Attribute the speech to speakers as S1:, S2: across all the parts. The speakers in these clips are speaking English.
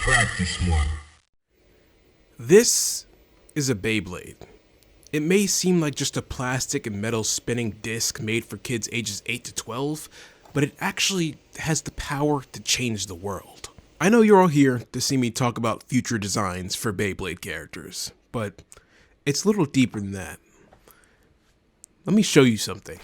S1: practice more.
S2: This is a Beyblade. It may seem like just a plastic and metal spinning disc made for kids ages 8 to 12, but it actually has the power to change the world. I know you're all here to see me talk about future designs for Beyblade characters, but it's a little deeper than that. Let me show you something.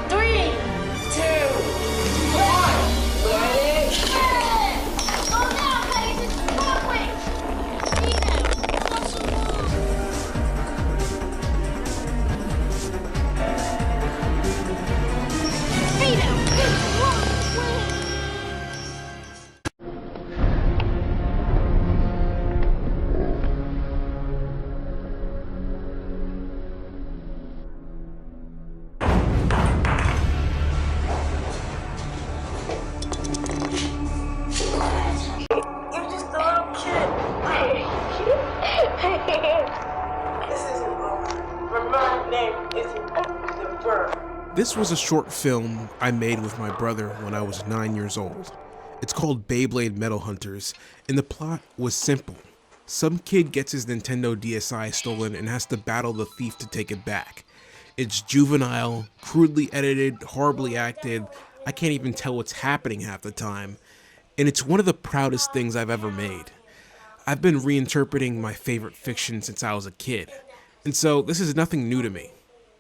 S3: 3, 2, 1, ready? Oh no, guys, it's Broadway! Speed out! You're just a little kid. This isn't over. My name isn't the bird.
S2: This was a short film I made with my brother when I was 9 years old. It's called Beyblade Metal Hunters, and the plot was simple. Some kid gets his Nintendo DSi stolen and has to battle the thief to take it back. It's juvenile, crudely edited, horribly acted. I can't even tell what's happening half the time. And it's one of the proudest things I've ever made. I've been reinterpreting my favorite fiction since I was a kid, and so this is nothing new to me.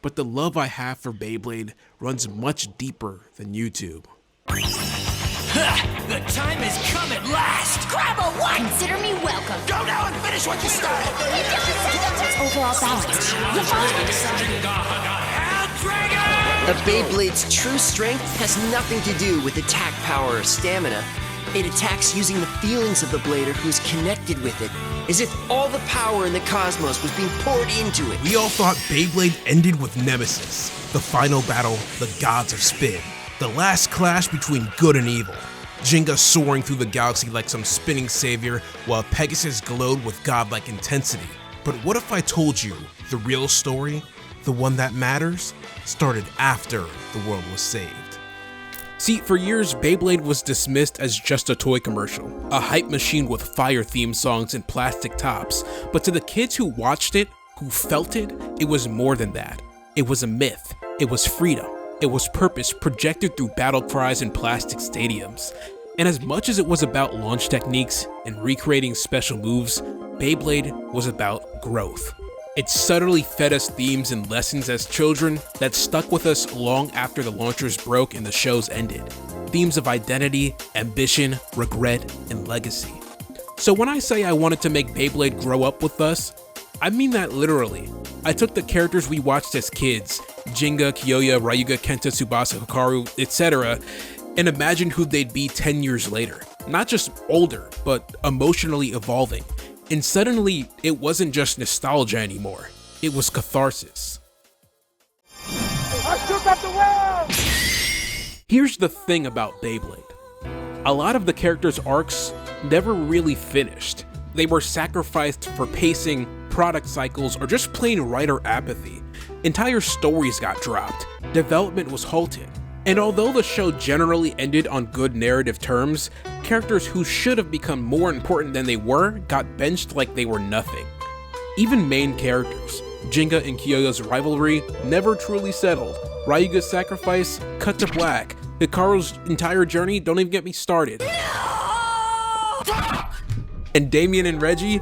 S2: But the love I have for Beyblade runs much deeper than YouTube.
S4: The time has come at last!
S5: Grab a one!
S6: Consider me welcome.
S4: Go now and finish what you started!
S6: Overall balance.
S5: A Beyblade's true strength has nothing to do with attack power or stamina. It attacks using the feelings of the blader who's connected with it, as if all the power in the cosmos was being poured into it.
S2: We all thought Beyblade ended with Nemesis, the final battle, the gods of spin, the last clash between good and evil. Jenga soaring through the galaxy like some spinning savior, while Pegasus glowed with godlike intensity. But what if I told you the real story, the one that matters, started after the world was saved? See, for years, Beyblade was dismissed as just a toy commercial, a hype machine with fire theme songs and plastic tops. But to the kids who watched it, who felt it, it was more than that. It was a myth. It was freedom. It was purpose projected through battle cries and plastic stadiums. And as much as it was about launch techniques and recreating special moves, Beyblade was about growth. It subtly fed us themes and lessons as children that stuck with us long after the launchers broke and the shows ended. Themes of identity, ambition, regret, and legacy. So when I say I wanted to make Beyblade grow up with us, I mean that literally. I took the characters we watched as kids, Jenga, Kyoya, Ryuga, Kenta, Tsubasa, Hikaru, etc., and imagined who they'd be 10 years later. Not just older, but emotionally evolving. And suddenly, it wasn't just nostalgia anymore. It was catharsis.
S3: I shook up the world!
S2: Here's the thing about Beyblade. A lot of the characters' arcs never really finished. They were sacrificed for pacing, product cycles, or just plain writer apathy. Entire stories got dropped. Development was halted. And although the show generally ended on good narrative terms, characters who should have become more important than they were got benched like they were nothing. Even main characters, Jenga and Kyoya's rivalry never truly settled. Ryuga's sacrifice, cut to black. Hikaru's entire journey, don't even get me started. And Damien and Reggie,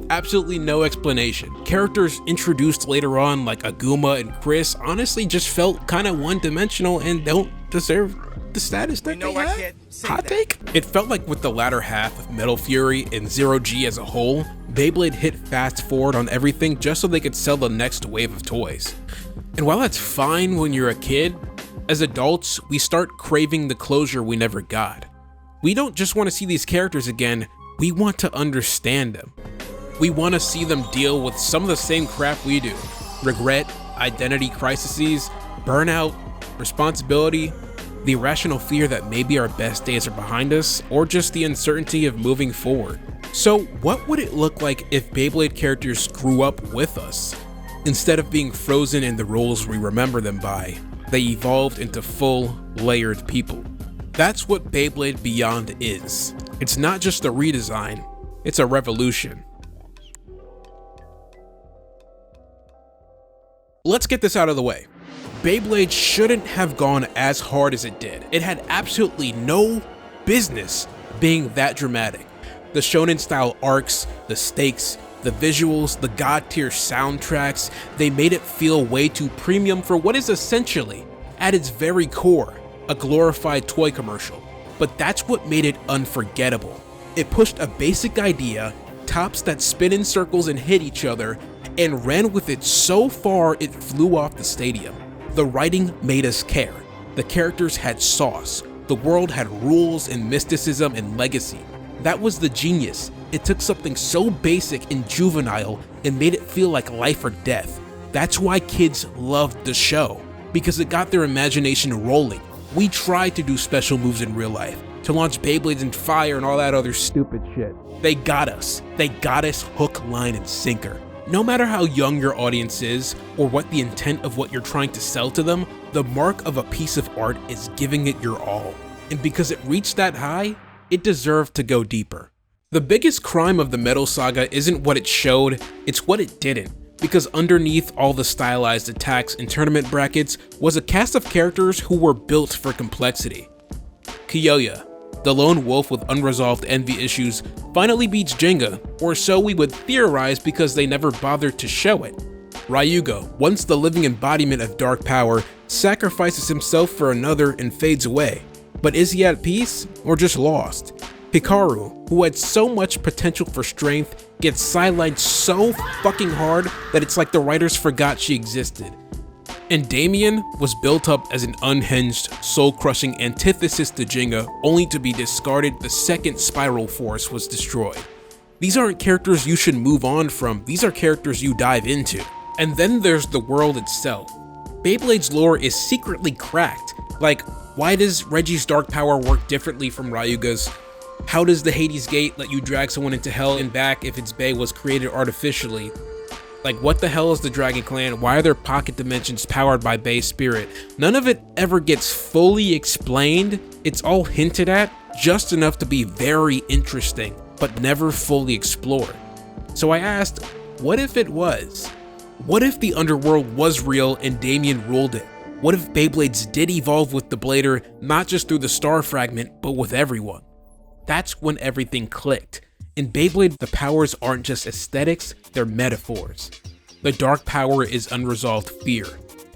S2: absolutely no explanation. Characters introduced later on like Aguma and Chris honestly just felt kinda one-dimensional and don't deserve the status that they have. Hot take? It felt like with the latter half of Metal Fury and Zero G as a whole, Beyblade hit fast forward on everything just so they could sell the next wave of toys. And while that's fine when you're a kid, as adults, we start craving the closure we never got. We don't just want to see these characters again, we want to understand them. We want to see them deal with some of the same crap we do. Regret, identity crises, burnout, responsibility, the irrational fear that maybe our best days are behind us, or just the uncertainty of moving forward. So what would it look like if Beyblade characters grew up with us? Instead of being frozen in the roles we remember them by, they evolved into full, layered people. That's what Beyblade Beyond is. It's not just a redesign, it's a revolution. Let's get this out of the way. Beyblade shouldn't have gone as hard as it did. It had absolutely no business being that dramatic. The shonen-style arcs, the stakes, the visuals, the god-tier soundtracks, they made it feel way too premium for what is essentially, at its very core, a glorified toy commercial. But that's what made it unforgettable. It pushed a basic idea, tops that spin in circles and hit each other, and ran with it so far it flew off the stadium. The writing made us care. The characters had sauce. The world had rules and mysticism and legacy. That was the genius. It took something so basic and juvenile and made it feel like life or death. That's why kids loved the show, because it got their imagination rolling. We tried to do special moves in real life, to launch Beyblades and fire and all that other stupid shit. They got us. They got us hook, line, and sinker. No matter how young your audience is, or what the intent of what you're trying to sell to them, the mark of a piece of art is giving it your all. And because it reached that high, it deserved to go deeper. The biggest crime of the Metal Saga isn't what it showed, it's what it didn't. Because underneath all the stylized attacks and tournament brackets was a cast of characters who were built for complexity. Kyoya, the lone wolf with unresolved envy issues, finally beats Jenga, or so we would theorize because they never bothered to show it. Ryuga, once the living embodiment of dark power, sacrifices himself for another and fades away. But is he at peace, or just lost? Hikaru, who had so much potential for strength, gets sidelined so fucking hard that it's like the writers forgot she existed. And Damien was built up as an unhinged, soul-crushing antithesis to Jenga, only to be discarded the second Spiral Force was destroyed. These aren't characters you should move on from, these are characters you dive into. And then there's the world itself. Beyblade's lore is secretly cracked. Like, why does Reggie's dark power work differently from Ryuga's? How does the Hades Gate let you drag someone into hell and back if its bay was created artificially? Like, what the hell is the Dragon Clan? Why are there pocket dimensions powered by Bay Spirit? None of it ever gets fully explained. It's all hinted at, just enough to be very interesting, but never fully explored. So I asked, what if it was? What if the underworld was real and Damien ruled it? What if Beyblades did evolve with the Blader, not just through the star fragment, but with everyone? That's when everything clicked. In Beyblade, the powers aren't just aesthetics, they're metaphors. The dark power is unresolved fear.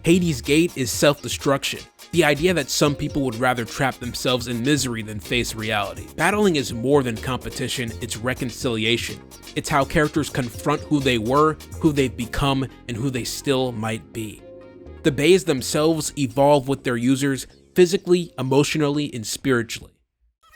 S2: Hades' Gate is self-destruction. The idea that some people would rather trap themselves in misery than face reality. Battling is more than competition, it's reconciliation. It's how characters confront who they were, who they've become, and who they still might be. The bays themselves evolve with their users, physically, emotionally, and spiritually.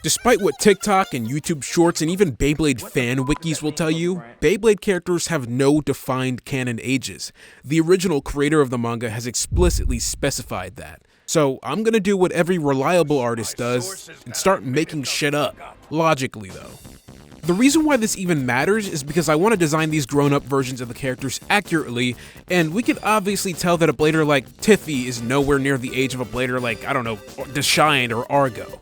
S2: Despite what TikTok and YouTube Shorts and even Beyblade fan wikis will tell you, Beyblade characters have no defined canon ages. The original creator of the manga has explicitly specified that. So I'm gonna do what every reliable artist does and start making shit up. Logically though. The reason why this even matters is because I want to design these grown-up versions of the characters accurately, and we can obviously tell that a blader like Tiffy is nowhere near the age of a blader like, I don't know, Deshine or Argo.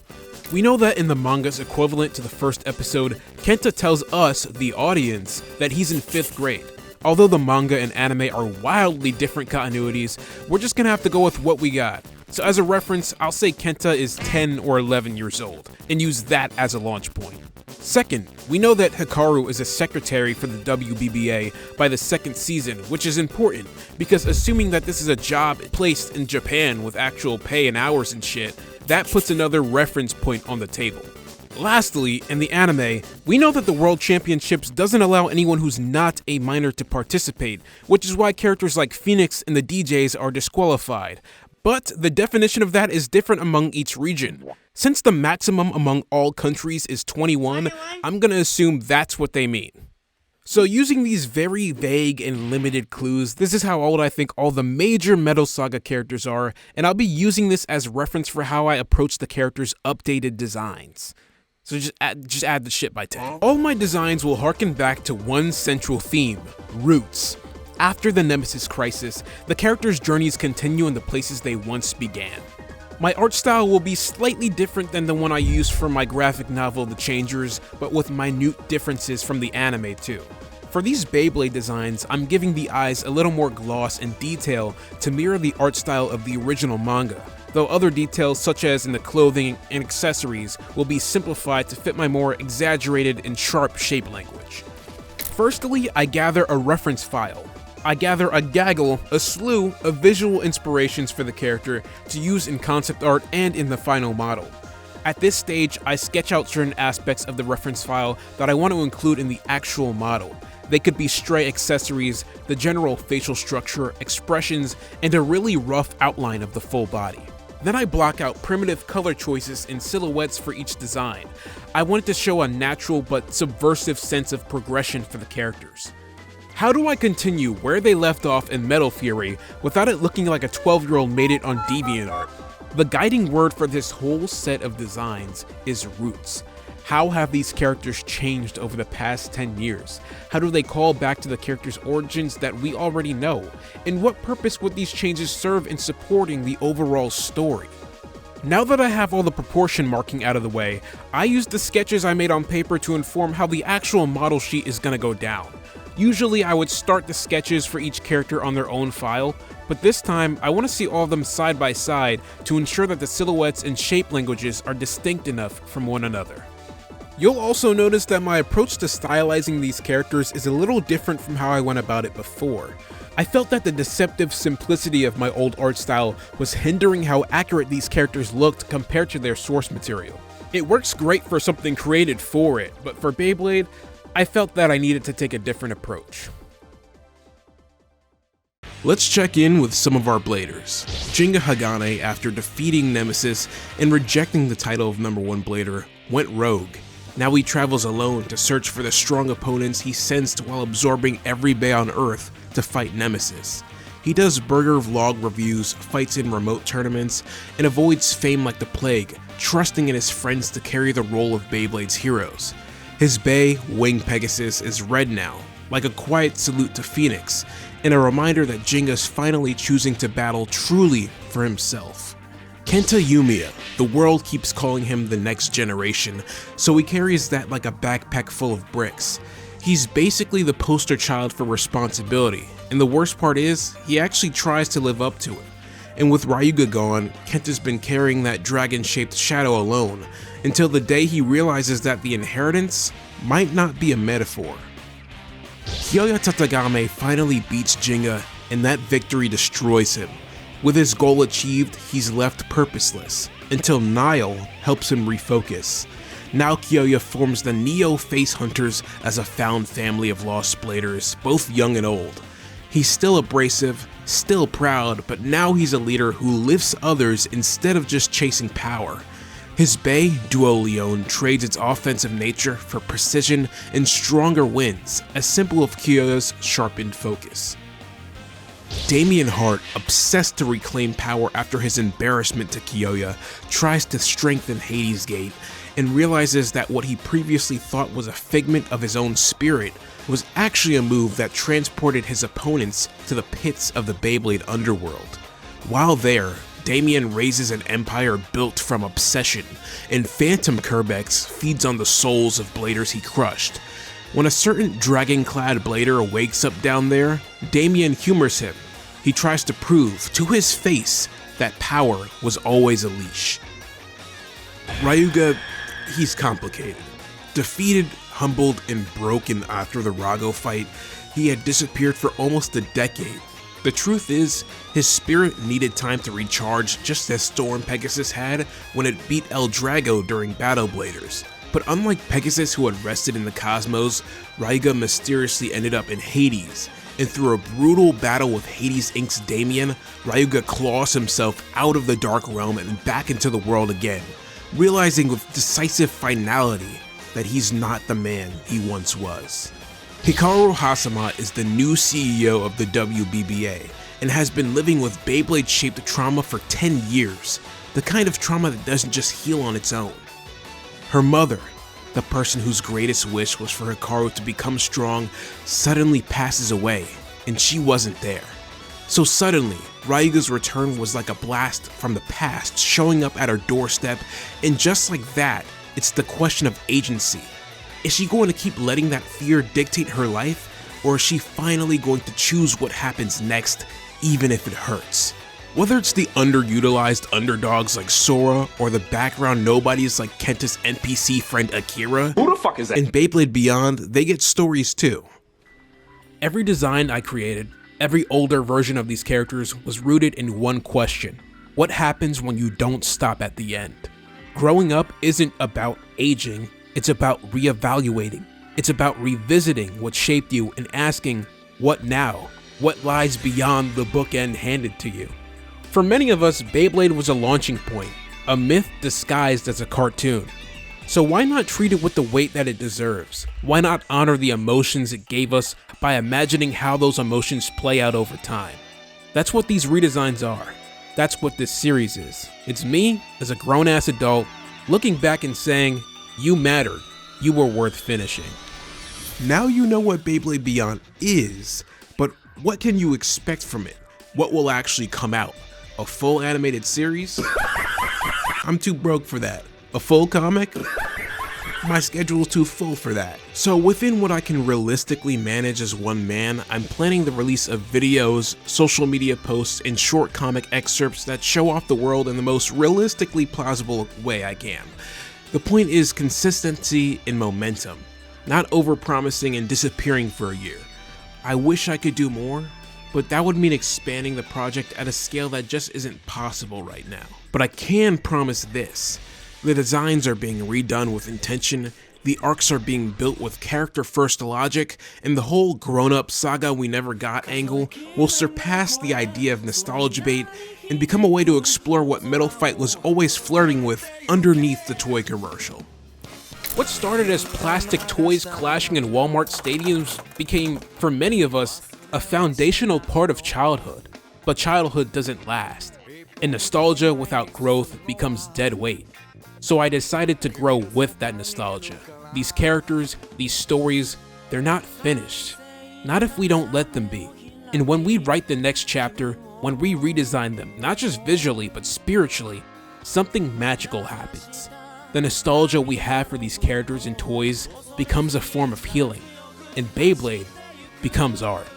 S2: We know that in the manga's equivalent to the first episode, Kenta tells us, the audience, that he's in 5th grade. Although the manga and anime are wildly different continuities, we're just gonna have to go with what we got. So as a reference, I'll say Kenta is 10 or 11 years old, and use that as a launch point. Second, we know that Hikaru is a secretary for the WBBA by the 2nd season, which is important, because assuming that this is a job placed in Japan with actual pay and hours and shit, that puts another reference point on the table. Lastly, in the anime, we know that the World Championships doesn't allow anyone who's not a minor to participate, which is why characters like Phoenix and the DJs are disqualified. But the definition of that is different among each region. Since the maximum among all countries is 21, I'm gonna assume that's what they mean. So using these very vague and limited clues, this is how old I think all the major Metal Saga characters are, and I'll be using this as reference for how I approach the characters' updated designs. So just add the shit by 10. All my designs will harken back to one central theme, roots. After the Nemesis crisis, the characters' journeys continue in the places they once began. My art style will be slightly different than the one I used for my graphic novel The Changers, but with minute differences from the anime too. For these Beyblade designs, I'm giving the eyes a little more gloss and detail to mirror the art style of the original manga, though other details such as in the clothing and accessories will be simplified to fit my more exaggerated and sharp shape language. Firstly, I gather a reference file. I gather a slew of visual inspirations for the character to use in concept art and in the final model. At this stage, I sketch out certain aspects of the reference file that I want to include in the actual model. They could be stray accessories, the general facial structure, expressions, and a really rough outline of the full body. Then I block out primitive color choices and silhouettes for each design. I wanted to show a natural but subversive sense of progression for the characters. How do I continue where they left off in Metal Fury without it looking like a 12-year-old made it on DeviantArt? The guiding word for this whole set of designs is roots. How have these characters changed over the past 10 years? How do they call back to the characters' origins that we already know? And what purpose would these changes serve in supporting the overall story? Now that I have all the proportion marking out of the way, I used the sketches I made on paper to inform how the actual model sheet is gonna go down. Usually I would start the sketches for each character on their own file, but this time I want to see all of them side by side to ensure that the silhouettes and shape languages are distinct enough from one another. You'll also notice that my approach to stylizing these characters is a little different from how I went about it before. I felt that the deceptive simplicity of my old art style was hindering how accurate these characters looked compared to their source material. It works great for something created for it, but for Beyblade, I felt that I needed to take a different approach. Let's check in with some of our bladers. Jinga Hagane, after defeating Nemesis and rejecting the title of #1 blader, went rogue. Now he travels alone to search for the strong opponents he sensed while absorbing every Bey on Earth to fight Nemesis. He does burger vlog reviews, fights in remote tournaments, and avoids fame like the plague, trusting in his friends to carry the role of Beyblade's heroes. His Bey, Wing Pegasus, is red now, like a quiet salute to Phoenix, and a reminder that Jinga's finally choosing to battle truly for himself. Kenta Yumiya, the world keeps calling him the next generation, so he carries that like a backpack full of bricks. He's basically the poster child for responsibility, and the worst part is, he actually tries to live up to it. And with Ryuga gone, Kenta's been carrying that dragon-shaped shadow alone, until the day he realizes that the inheritance might not be a metaphor. Kyoya Tatagame finally beats Jinga, and that victory destroys him. With his goal achieved, he's left purposeless, until Nile helps him refocus. Now Kyoya forms the Neo Face Hunters as a found family of lost bladers, both young and old. He's still abrasive, still proud, but now he's a leader who lifts others instead of just chasing power. His Bey, Duo Leon, trades its offensive nature for precision and stronger winds, a symbol of Kyoya's sharpened focus. Damien Hart, obsessed to reclaim power after his embarrassment to Kyoya, tries to strengthen Hades' Gate, and realizes that what he previously thought was a figment of his own spirit was actually a move that transported his opponents to the pits of the Beyblade underworld. While there, Damien raises an empire built from obsession, and Phantom Kerbex feeds on the souls of bladers he crushed. When a certain dragon-clad blader wakes up down there, Damien humors him. He tries to prove, to his face, that power was always a leash. Ryuga, he's complicated. Defeated, humbled, and broken after the Rago fight, he had disappeared for almost a decade. The truth is, his spirit needed time to recharge just as Storm Pegasus had when it beat El Drago during Battle Bladers. But unlike Pegasus who had rested in the cosmos, Ryuga mysteriously ended up in Hades, and through a brutal battle with Hades Inc.'s Damien, Ryuga claws himself out of the Dark Realm and back into the world again, realizing with decisive finality that he's not the man he once was. Hikaru Hasama is the new CEO of the WBBA, and has been living with Beyblade-shaped trauma for 10 years, the kind of trauma that doesn't just heal on its own. Her mother, the person whose greatest wish was for Hikaru to become strong, suddenly passes away, and she wasn't there. So suddenly, Ryuga's return was like a blast from the past showing up at her doorstep, and just like that, it's the question of agency. Is she going to keep letting that fear dictate her life, or is she finally going to choose what happens next, even if it hurts? Whether it's the underutilized underdogs like Sora, or the background nobodies like Kenta's NPC friend Akira,
S1: Who the fuck is that?
S2: in Beyblade Beyond, they get stories too. Every design I created, every older version of these characters was rooted in one question: what happens when you don't stop at the end? Growing up isn't about aging, it's about reevaluating. It's about revisiting what shaped you and asking, what now? What lies beyond the bookend handed to you? For many of us, Beyblade was a launching point, a myth disguised as a cartoon. So why not treat it with the weight that it deserves? Why not honor the emotions it gave us by imagining how those emotions play out over time? That's what these redesigns are. That's what this series is. It's me, as a grown-ass adult, looking back and saying, you mattered, you were worth finishing. Now you know what Beyblade Beyond is, but what can you expect from it? What will actually come out? A full animated series? I'm too broke for that. A full comic? My schedule's too full for that. So within what I can realistically manage as one man, I'm planning the release of videos, social media posts, and short comic excerpts that show off the world in the most realistically plausible way I can. The point is consistency and momentum, not overpromising and disappearing for a year. I wish I could do more, but that would mean expanding the project at a scale that just isn't possible right now. But I can promise this: the designs are being redone with intention, the arcs are being built with character-first logic, and the whole grown-up saga we never got angle will surpass the idea of nostalgia bait and become a way to explore what Metal Fight was always flirting with underneath the toy commercial. What started as plastic toys clashing in Walmart stadiums became, for many of us, a foundational part of childhood. But childhood doesn't last, and nostalgia without growth becomes dead weight. So I decided to grow with that nostalgia. These characters, these stories, they're not finished. Not if we don't let them be. And when we write the next chapter, when we redesign them, not just visually but spiritually, something magical happens. The nostalgia we have for these characters and toys becomes a form of healing, and Beyblade becomes art.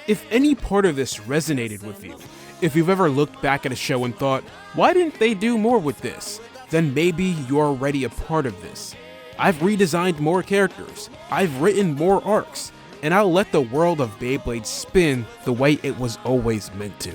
S2: If any part of this resonated with you, if you've ever looked back at a show and thought, why didn't they do more with this? Then maybe you're already a part of this. I've redesigned more characters, I've written more arcs, and I'll let the world of Beyblade spin the way it was always meant to.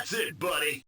S4: That's it, buddy.